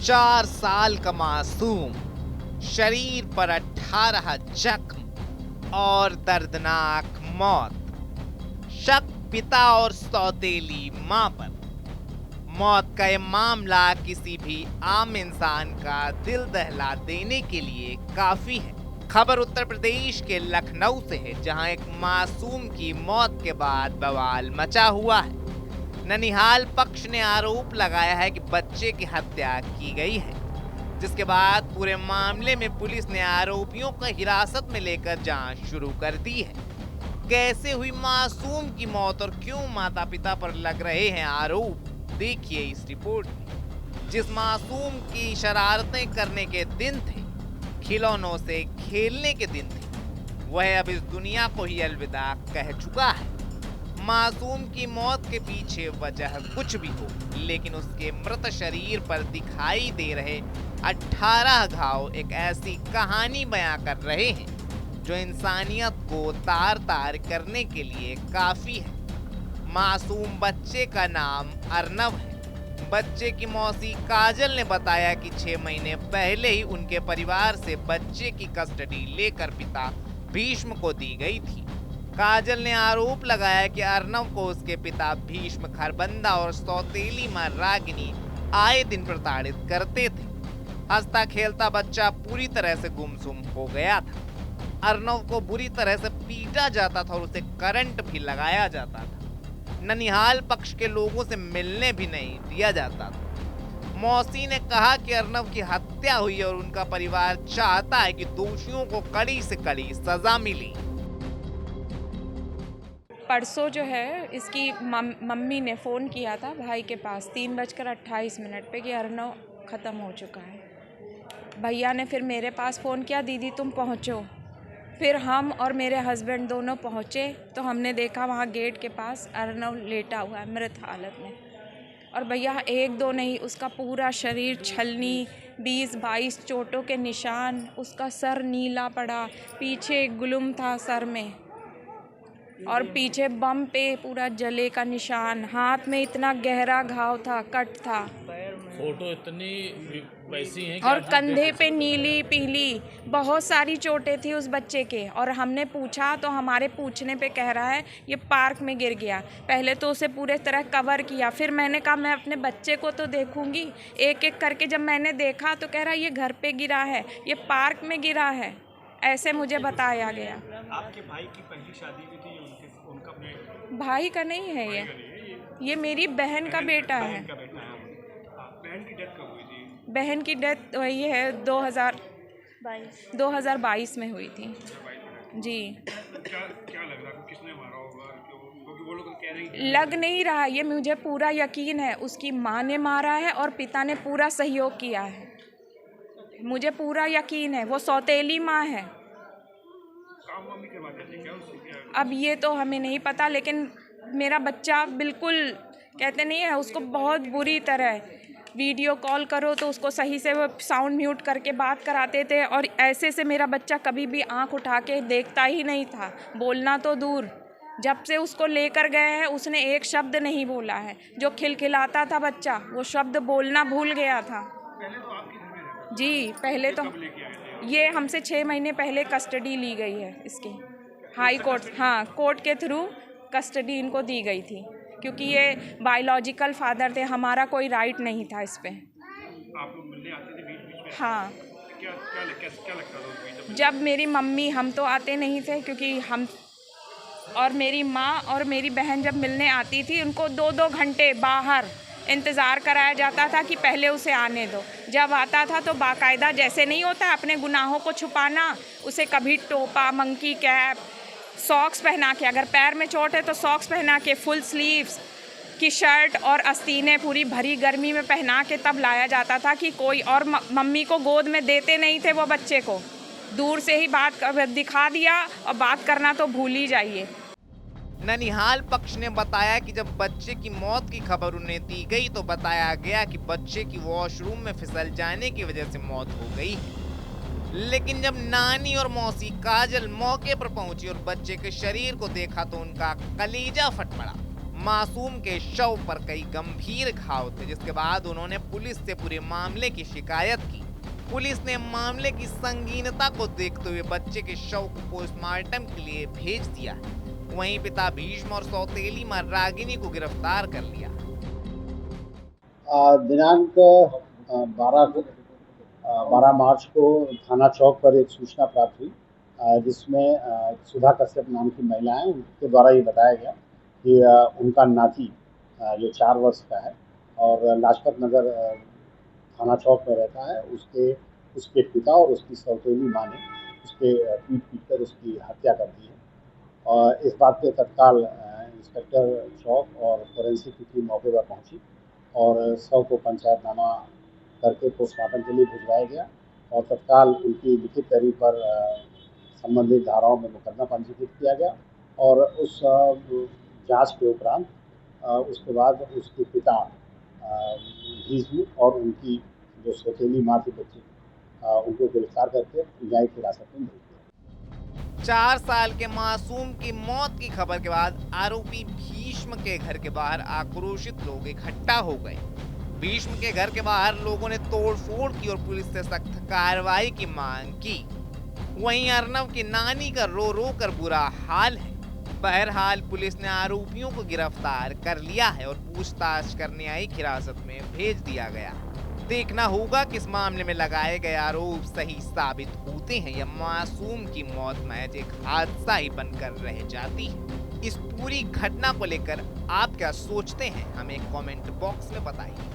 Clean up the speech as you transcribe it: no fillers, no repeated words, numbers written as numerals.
4 साल का मासूम, शरीर पर 18 जख्म और दर्दनाक मौत। शक पिता और सौतेली मां पर। मौत का यह मामला किसी भी आम इंसान का दिल दहला देने के लिए काफी है। खबर उत्तर प्रदेश के लखनऊ से है, जहां एक मासूम की मौत के बाद बवाल मचा हुआ है। ननिहाल पक्ष ने आरोप लगाया है कि बच्चे की हत्या की गई है, जिसके बाद पूरे मामले में पुलिस ने आरोपियों को हिरासत में लेकर जांच शुरू कर दी है। कैसे हुई मासूम की मौत और क्यों माता पिता पर लग रहे हैं आरोप, देखिए इस रिपोर्ट में। जिस मासूम की शरारतें करने के दिन थे, खिलौनों से खेलने के दिन थे, वह अब इस दुनिया को ही अलविदा कह चुका है। मासूम की मौत के पीछे वजह कुछ भी हो, लेकिन उसके मृत शरीर पर दिखाई दे रहे 18 घाव एक ऐसी कहानी बयां कर रहे हैं जो इंसानियत को तार तार करने के लिए काफी है। मासूम बच्चे का नाम अर्नव है। बच्चे की मौसी काजल ने बताया कि 6 महीने पहले ही उनके परिवार से बच्चे की कस्टडी लेकर पिता भीष्म को दी गई थी। काजल ने आरोप लगाया कि अर्नव को उसके पिता भीष्म खरबंदा और सौतेली मां रागिनी आए दिन प्रताड़ित करते थे। हंसता खेलता बच्चा पूरी तरह से गुमसुम हो गया था। अर्नव को बुरी तरह से पीटा जाता था और उसे करंट भी लगाया जाता था। ननिहाल पक्ष के लोगों से मिलने भी नहीं दिया जाता था। मौसी ने कहा कि अर्नव की हत्या हुई और उनका परिवार चाहता है कि दोषियों को कड़ी से कड़ी सजा मिले। परसों जो है इसकी मम्मी ने फ़ोन किया था भाई के पास 3:28 पे कि अर्नव ख़त्म हो चुका है। भैया ने फिर मेरे पास फ़ोन किया, दीदी तुम पहुँचो। फिर हम और मेरे हस्बैंड दोनों पहुँचे तो हमने देखा वहाँ गेट के पास अर्नव लेटा हुआ है मृत हालत में। और भैया 1-2 नहीं, उसका पूरा शरीर छलनी, 20-22 चोटों के निशान, उसका सर नीला पड़ा, पीछे गुलुम था सर में और पीछे बम पे पूरा जले का निशान, हाथ में इतना गहरा घाव था, कट था। फोटो इतनी वैसी हैं और कंधे पे नीली पीली बहुत सारी चोटें थी उस बच्चे के। और हमने पूछा तो हमारे पूछने पे कह रहा है ये पार्क में गिर गया। पहले तो उसे पूरे तरह कवर किया, फिर मैंने कहा मैं अपने बच्चे को तो देखूंगी। एक एक करके जब मैंने देखा तो कह रहा ये घर पे गिरा है, ये पार्क में गिरा है, ऐसे मुझे बताया गया। आपके भाई की पहली शादी भी थी, उनका अपने भाई का नहीं है ये मेरी बहन का बेटा है। बहन की डेथ कब हुई थी? बहन की डेथ हुई है 2022 में हुई थी जी। क्या लग रहा है, किसने मारा होगा? क्योंकि वो लोग कह रहे हैं लग नहीं रहा, ये मुझे पूरा यकीन है उसकी माँ ने मारा है और पिता ने पूरा सहयोग किया है। मुझे पूरा यकीन है, वो सौतेली माँ है। अब ये तो हमें नहीं पता, लेकिन मेरा बच्चा बिल्कुल कहते नहीं है, उसको बहुत बुरी तरह वीडियो कॉल करो तो उसको सही से वो साउंड म्यूट करके बात कराते थे। और ऐसे से मेरा बच्चा कभी भी आंख उठा के देखता ही नहीं था, बोलना तो दूर। जब से उसको लेकर गए हैं उसने एक शब्द नहीं बोला है। जो खिलखिलाता था बच्चा वो शब्द बोलना भूल गया था। जी पहले तो ये हमसे 6 महीने पहले कस्टडी ली गई है इसकी, हाई कोर्ट, हाँ कोर्ट के थ्रू कस्टडी इनको दी गई थी, क्योंकि ये बायोलॉजिकल फादर थे, हमारा कोई राइट नहीं था इस पे। आप लोग मिलने आते थे बीच में? हाँ क्या लगता था जब मेरी मम्मी, हम तो आते नहीं थे क्योंकि हम और मेरी माँ और मेरी बहन जब मिलने आती थी उनको 2-2 घंटे बाहर इंतज़ार कराया जाता था कि पहले उसे आने दो। जब आता था तो बाकायदा, जैसे नहीं होता अपने गुनाहों को छुपाना, उसे कभी टोपा, मंकी कैप, सॉक्स पहना के, अगर पैर में चोट है तो सॉक्स पहना के, फुल स्लीव्स की शर्ट और आस्तीनें पूरी भरी गर्मी में पहना के तब लाया जाता था कि कोई और मम्मी को गोद में देते नहीं थे वो बच्चे को, दूर से ही बात दिखा दिया और बात करना तो भूल ही जाइए। ननिहाल पक्ष ने बताया कि जब बच्चे की मौत की खबर उन्हें दी गई तो बताया गया कि बच्चे की वॉशरूम में फिसल जाने की वजह से मौत हो गई है। लेकिन जब नानी और मौसी काजल मौके पर पहुंची और बच्चे के शरीर को देखा तो उनका कलेजा फट पड़ा। मासूम के शव पर कई गंभीर घाव थे, जिसके बाद उन्होंने पुलिस से पूरे मामले की शिकायत की। पुलिस ने मामले की संगीनता को देखते हुए बच्चे के शव को पोस्टमार्टम के लिए भेज दिया। वहीं पिता भीष्म और सौतेली मां रागिनी को गिरफ्तार कर लिया। दिनांक 12 मार्च को थाना चौक पर एक सूचना प्राप्त हुई, जिसमें सुधा कश्यप नाम की महिला है, उनके द्वारा ये बताया गया कि उनका नाती जो 4 वर्ष का है और लाजपत नगर थाना चौक में रहता है, उसके पिता और उसकी सौतेली माँ ने उसके पीट कर उसकी हत्या कर दी है। और इस बात पे तत्काल इंस्पेक्टर चौक और फोरेंसिक की टीम मौके पर पहुंची और शव को पंचायतनामा करके पोस्टमार्टम के लिए भिजवाया गया और तत्काल उनकी लिखित तहरीर पर संबंधित धाराओं में मुकदमा पंजीकृत किया गया। और उस जांच के उपरांत उसके बाद उसके पिता भीष्म और उनकी जो सौतेली माँ थी बच्ची, उनको गिरफ्तार करके न्यायिक हिरासत में भेज दिया। 4 साल के मासूम की मौत की खबर के बाद आरोपी भीष्म के घर के बाहर आक्रोशित लोग इकट्ठा हो गए। भीष्म के घर के बाहर लोगों ने तोड़फोड़ की और पुलिस से सख्त कार्रवाई की मांग की। वहीं अर्नव की नानी का रो रो कर बुरा हाल है। बहरहाल पुलिस ने आरोपियों को गिरफ्तार कर लिया है और पूछताछ करने न्यायिक हिरासत में भेज दिया गया। देखना होगा कि इस मामले में लगाए गए आरोप सही साबित होते हैं या मासूम की मौत महज एक हादसा ही बनकर रह जाती है। इस पूरी घटना को लेकर आप क्या सोचते हैं, हमें कमेंट बॉक्स में बताइए।